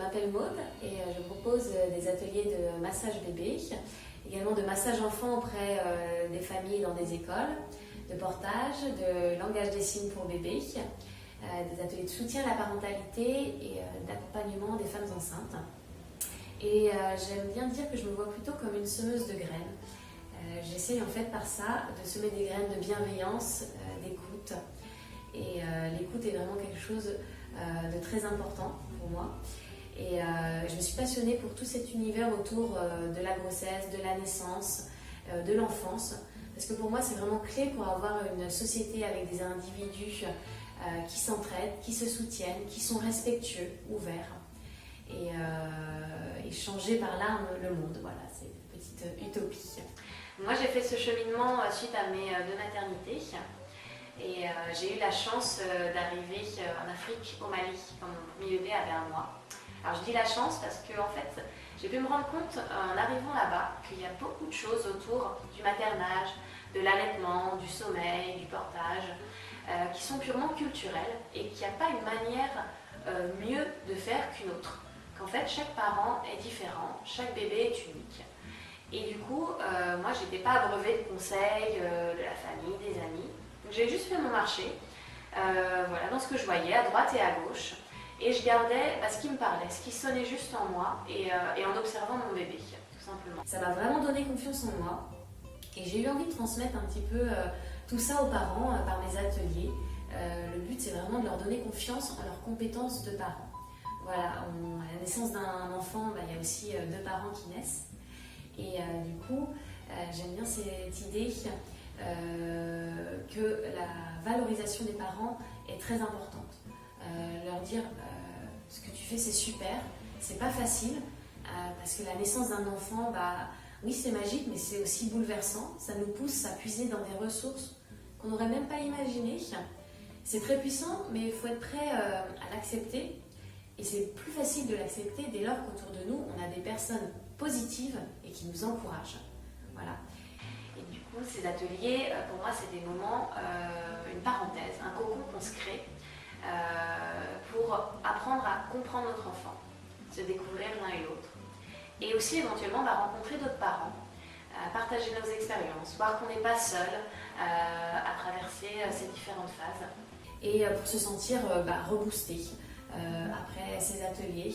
m'appelle Maude et je propose des ateliers de massage bébé, également de massage enfant auprès des familles dans des écoles, de portage, de langage des signes pour bébé, des ateliers de soutien à la parentalité et d'accompagnement des femmes enceintes. Et j'aime bien dire que je me vois plutôt comme une semeuse de graines. J'essaye en fait par ça de semer des graines de bienveillance, d'écoute. Et l'écoute est vraiment quelque chose de très important pour moi. Et je me suis passionnée pour tout cet univers autour de la grossesse, de la naissance, de l'enfance. Parce que pour moi, c'est vraiment clé pour avoir une société avec des individus qui s'entraident, qui se soutiennent, qui sont respectueux, ouverts. Et changer par là le monde. Voilà, c'est une petite utopie. Moi, j'ai fait ce cheminement suite à mes deux maternités. Et j'ai eu la chance d'arriver en Afrique, au Mali, quand mon premier bébé avait 1 mois. Alors je dis la chance parce que en fait, j'ai pu me rendre compte en arrivant là-bas qu'il y a beaucoup de choses autour du maternage, de l'allaitement, du sommeil, du portage, qui sont purement culturelles et qu'il n'y a pas une manière mieux de faire qu'une autre. Qu'en fait, chaque parent est différent, chaque bébé est unique. Et du coup, moi, je n'étais pas abreuvée de conseils de la famille, des amis. Donc j'ai juste fait mon marché, voilà, dans ce que je voyais, à droite et à gauche. Et je gardais ce qui me parlait, ce qui sonnait juste en moi et en observant mon bébé, tout simplement. Ça m'a vraiment donné confiance en moi. Et j'ai eu envie de transmettre un petit peu tout ça aux parents par mes ateliers. Le but, c'est vraiment de leur donner confiance en leurs compétences de parents. Voilà, à la naissance d'un enfant, il y a aussi 2 parents qui naissent. Et du coup, j'aime bien cette idée que la valorisation des parents est très importante. Leur dire ce que tu fais c'est super, c'est pas facile parce que la naissance d'un enfant, oui c'est magique mais c'est aussi bouleversant, ça nous pousse à puiser dans des ressources qu'on n'aurait même pas imaginées. C'est très puissant mais il faut être prêt à l'accepter et c'est plus facile de l'accepter dès lors qu'autour de nous on a des personnes positives et qui nous encouragent. Voilà. Et du coup ces ateliers pour moi c'est des moments, une parenthèse, un cocon qu'on se crée pour apprendre à comprendre notre enfant, se découvrir l'un et l'autre. Et aussi éventuellement rencontrer d'autres parents, partager nos expériences, voir qu'on n'est pas seul à traverser ces différentes phases. Et pour se sentir reboosté après ces ateliers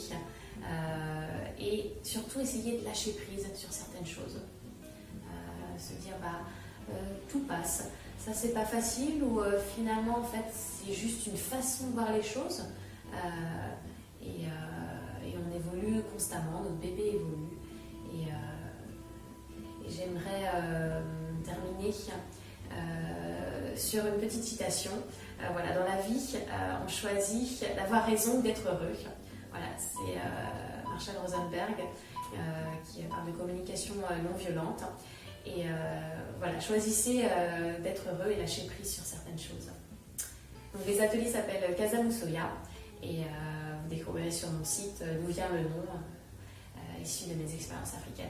et surtout essayer de lâcher prise sur certaines choses. Se dire tout passe. Ça c'est pas facile ou finalement en fait c'est juste une façon de voir les choses et on évolue constamment, notre bébé évolue et j'aimerais terminer sur une petite citation. Voilà, dans la vie on choisit d'avoir raison d'être heureux. Voilà, c'est Marshall Rosenberg qui parle de communication non violente. Et voilà, choisissez d'être heureux et lâcher prise sur certaines choses. Donc, les ateliers s'appellent Casa Moussoya et vous découvrirez sur mon site d'où vient le nom issu de mes expériences africaines.